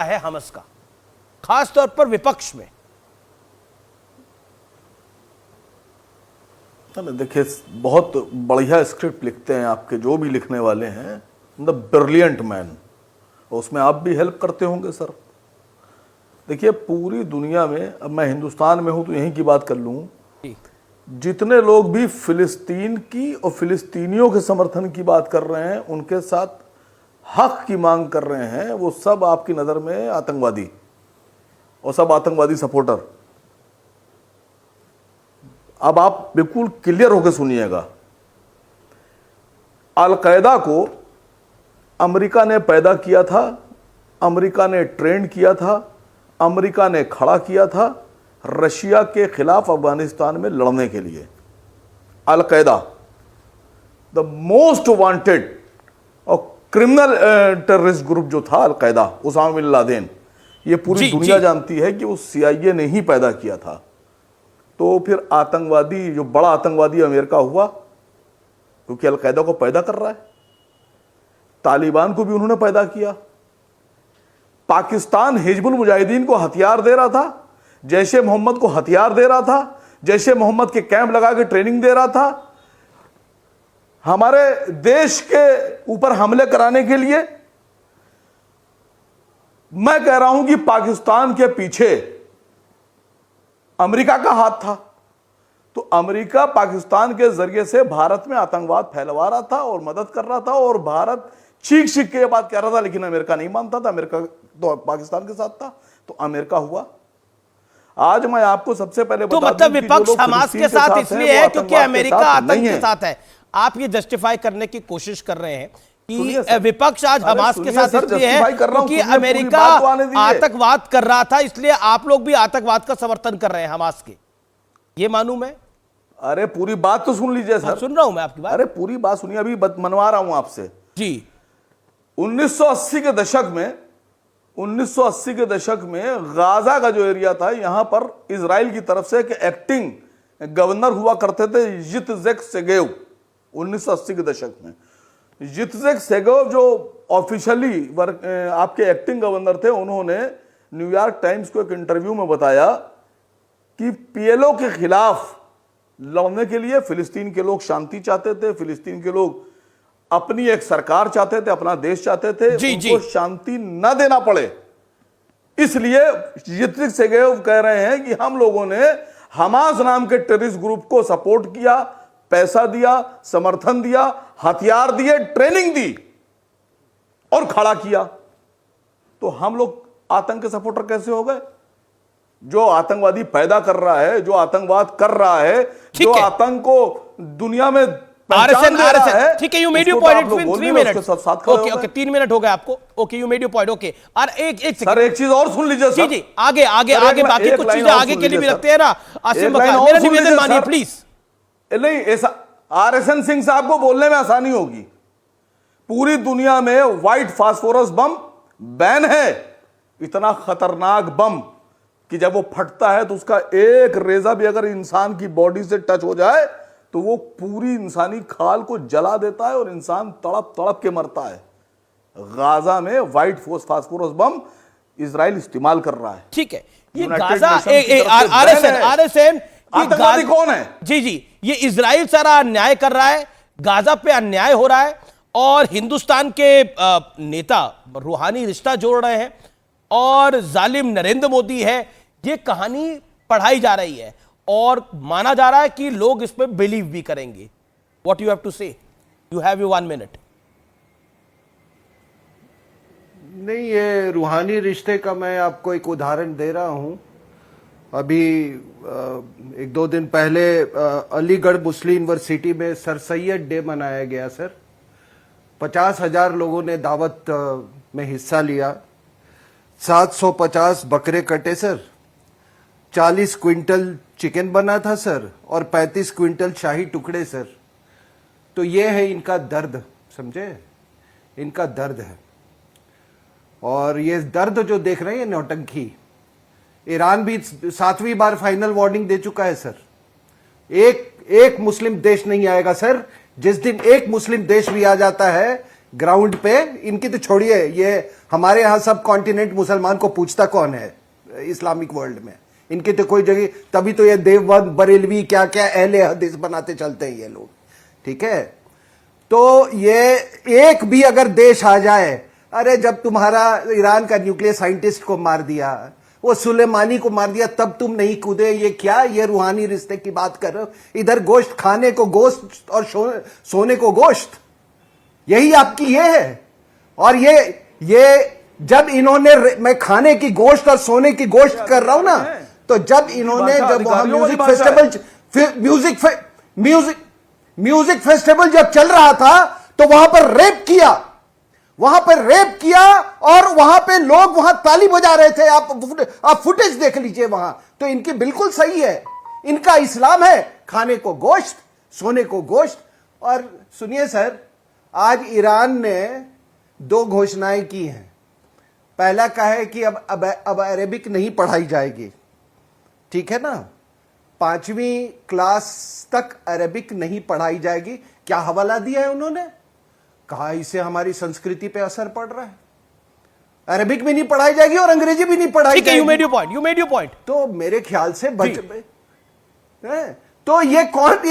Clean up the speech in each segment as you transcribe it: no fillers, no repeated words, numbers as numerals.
है हमास का, खास तौर पर विपक्ष में? देखिए, बहुत बढ़िया स्क्रिप्ट लिखते हैं आपके जो भी लिखने वाले हैं, द ब्रिलियंट मैन। उसमें आप भी हेल्प करते होंगे सर। देखिए, पूरी दुनिया में, अब मैं हिंदुस्तान में हूं तो यहीं की बात कर लूं, जितने लोग भी फिलिस्तीन की और फिलिस्तीनियों के समर्थन की बात कर रहे हैं, उनके साथ हक की मांग कर रहे हैं, वो सब आपकी नज़र में आतंकवादी और सब आतंकवादी सपोर्टर। अब आप बिल्कुल क्लियर होकर सुनिएगा, अल-कायदा को अमेरिका ने पैदा किया था, अमेरिका ने ट्रेंड किया था, अमेरिका ने खड़ा किया था रशिया के खिलाफ अफगानिस्तान में लड़ने के लिए। अल-कायदा द मोस्ट वांटेड और क्रिमिनल टेररिस्ट ग्रुप जो था अल-कायदा, उसामा बिन लादेन, ये पूरी दुनिया जानती है कि वो CIA ने ही पैदा किया था। तो फिर आतंकवादी, जो बड़ा आतंकवादी अमेरिका हुआ, क्योंकि अल-कायदा को पैदा कर रहा है। तालिबान को भी उन्होंने पैदा किया। पाकिस्तान हिजबुल मुजाहिदीन को हथियार दे रहा था, जैशे मोहम्मद को हथियार दे रहा था, जैशे मोहम्मद के कैंप लगा के ट्रेनिंग दे रहा था हमारे देश के ऊपर हमले कराने के लिए। मैं कह रहा हूं कि पाकिस्तान के पीछे अमेरिका का हाथ था। तो अमेरिका पाकिस्तान के जरिए से भारत में आतंकवाद फैलवा रहा था और मदद कर रहा था, और भारत चीख चीख के ये बात कह रहा था, लेकिन अमेरिका नहीं मानता था। अमेरिका तो पाकिस्तान के साथ था, तो अमेरिका हुआ। आज मैं आपको सबसे पहले तो मतलब विपक्ष हमास के साथ इसलिए है क्योंकि अमेरिका आतंक के साथ है। आप ये जस्टिफाई करने की कोशिश कर रहे हैं कि विपक्ष आज हमास के साथ इसलिए है क्योंकि अमेरिका आतंकवाद कर रहा था, इसलिए आप लोग भी आतंकवाद का समर्थन कर रहे हैं हमास के, ये मानूं मैं? अरे पूरी बात तो सुन लीजिए सर। सुन रहा हूं मैं आपकी बात। अरे पूरी बात सुनिए, अभी मनवा रहा हूं आपसे जी। 1980 के दशक में गाजा का जो एरिया था, यहां पर इजराइल की तरफ से एक एक्टिंग गवर्नर हुआ करते थे, यित्ज़ेक सेगेव। 1980 के दशक में यित्ज़ेक सेगेव जो ऑफिशियली आपके एक्टिंग गवर्नर थे, उन्होंने न्यूयॉर्क टाइम्स को एक इंटरव्यू में बताया कि PLO के खिलाफ लड़ने के लिए फिलिस्तीन के लोग शांति चाहते थे, फिलिस्तीन के लोग अपनी एक सरकार चाहते थे, अपना देश चाहते थे, उनको शांति न देना पड़े। इसलिए यित्ज़ेक सेगेव कह रहे हैं कि हम लोगों ने हमास नाम के टेररिस्ट ग्रुप को सपोर्ट किया, पैसा दिया, समर्थन दिया, हथियार दिए, ट्रेनिंग दी और खड़ा किया। तो हम लोग आतंक के सपोर्टर कैसे हो गए? जो आतंकवादी पैदा कर रहा है, जो आतंकवाद कर रहा है, जो आतंक को दुनिया में RSN, ठीक है, you made your point in 3 minutes. Okay 3 minute हो गए आपको। Okay, you made your point. Okay, और एक सर एक चीज और सुन लीजिए सर। जी आगे बाकी कुछ चीजें आगे के लिए भी रखते हैं ना। आसिम बकार, मेरा निवेदन मानिए प्लीज। नहीं, ऐसा RSN सिंह साहब को बोलने में आसानी होगी। पूरी दुनिया में व्हाइट फास्फोरस बम बैन है, इतना खतरनाक बम कि जब वो फटता है तो उसका एक रेजा भी अगर इंसान की बॉडी से टच हो जाए तो वो पूरी इंसानी खाल को जला देता है और इंसान तड़प तड़प के मरता है। गाजा में व्हाइट फास्फोरस बम इजराइल इस्तेमाल कर रहा है। ठीक है, ये गाजा RSN आतंकवादी कौन है? जी, ये इजराइल सारा अन्याय कर रहा है, गाजा पे अन्याय हो रहा है, और हिंदुस्तान के नेता रूहानी रिश्ता जोड़ रहे हैं, और जालिम नरेंद्र मोदी है। ये कहानी पढ़ाई जा रही है और माना जा रहा है कि लोग इस पे बिलीव भी करेंगे। व्हाट यू हैव टू से? You have your 1 minute. नहीं, ये रूहानी रिश्ते का मैं आपको एक उदाहरण दे रहा हूं। अभी 1-2 दिन पहले अलीगढ़ मुस्लिम यूनिवर्सिटी में सर सैयद डे मनाया गया सर। 50,000 लोगों ने दावत में हिस्सा लिया। 750 बकरे कटे सर, 40 क्विंटल चिकन बना था सर, और 35 क्विंटल शाही टुकड़े सर। तो ये है इनका दर्द, समझे? इनका दर्द है। और ये दर्द जो देख रहे हैं, नौटंकी। ईरान भी 7वीं बार फाइनल वार्निंग दे चुका है सर। एक मुस्लिम देश नहीं आएगा सर। जिस दिन एक मुस्लिम देश भी आ जाता है, ग्राउंड पे इनकी तो छोड़िए, ये हमारे यहाँ सब कॉन्टिनेंट मुसलमान को पूछता कौन है इस्लामिक वर्ल्ड में? इनकी तो कोई जगह, तभी तो ये देवबंद बरेलवी क्या क्या अहले हदीस बनाते चलते हैं ये लोग, ठीक है? तो ये एक भी अगर देश आ जाए, अरे जब तुम्हारा ईरान का न्यूक्लियर साइंटिस्ट को मार दिया, वो सुलेमानी को मार दिया, तब तुम नहीं कूदे। ये क्या, ये रूहानी रिश्ते की बात कर रहे हो? इधर गोश्त खाने को गोश्त और सोने को गोश्त, यही आपकी ये है। और ये जब इन्होंने, मैं खाने की गोश्त और सोने की गोश्त कर रहा हूं ना, तो जब इन्होंने, जब वहां म्यूजिक फेस्टिवल जब चल रहा था, तो वहां पर रेप किया और वहां पे लोग वहां ताली बजा रहे थे। आप फुटेज देख लीजिए वहां। तो इनकी बिल्कुल सही है, इनका इस्लाम है खाने को गोश्त, सोने को गोश्त। और सुनिए सर, आज ईरान ने 2 घोषणाएं की हैं। पहला कहा है कि अब अरेबिक नहीं पढ़ाई जाएगी, ठीक है ना? 5वीं क्लास तक अरेबिक नहीं पढ़ाई जाएगी। क्या हवाला दिया है उन्होंने? कहा इससे हमारी संस्कृति पे असर पड़ रहा है, अरेबिक भी नहीं पढ़ाई जाएगी और अंग्रेजी भी नहीं पढ़ाई जाएगी। You made your point. तो मेरे ख्याल से तो ये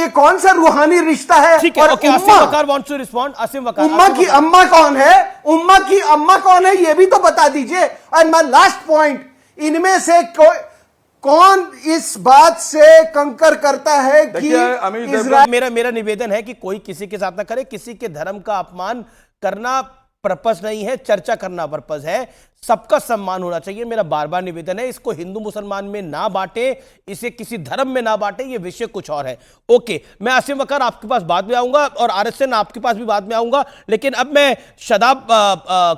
कौन सा रूहानी रिश्ता है? और आसिम वकार वांट्स टू रिस्पॉन्ड। आसिम वकार, उम्मा की अम्मा कौन है? उम्मा की अम्मा कौन है, ये भी तो बता दीजिए। और माय लास्ट पॉइंट, इनमें से कौन इस बात से कंकर करता है कि मेरा निवेदन है कि कोई किसी के साथ ना करे। किसी के धर्म का अपमान करना पर्पस नहीं है, चर्चा करना पर्पस है। सबका सम्मान होना चाहिए, मेरा बार बार निवेदन है। इसको हिंदू मुसलमान में ना बांटे, इसे किसी धर्म में ना बांटे, ये विषय कुछ और है। ओके, मैं आसिम वकार आपके पास बाद में आऊंगा और आरएसएन आपके पास भी बाद में आऊंगा, लेकिन अब मैं शदाब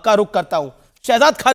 का रुख करता हूं। शहजाद खान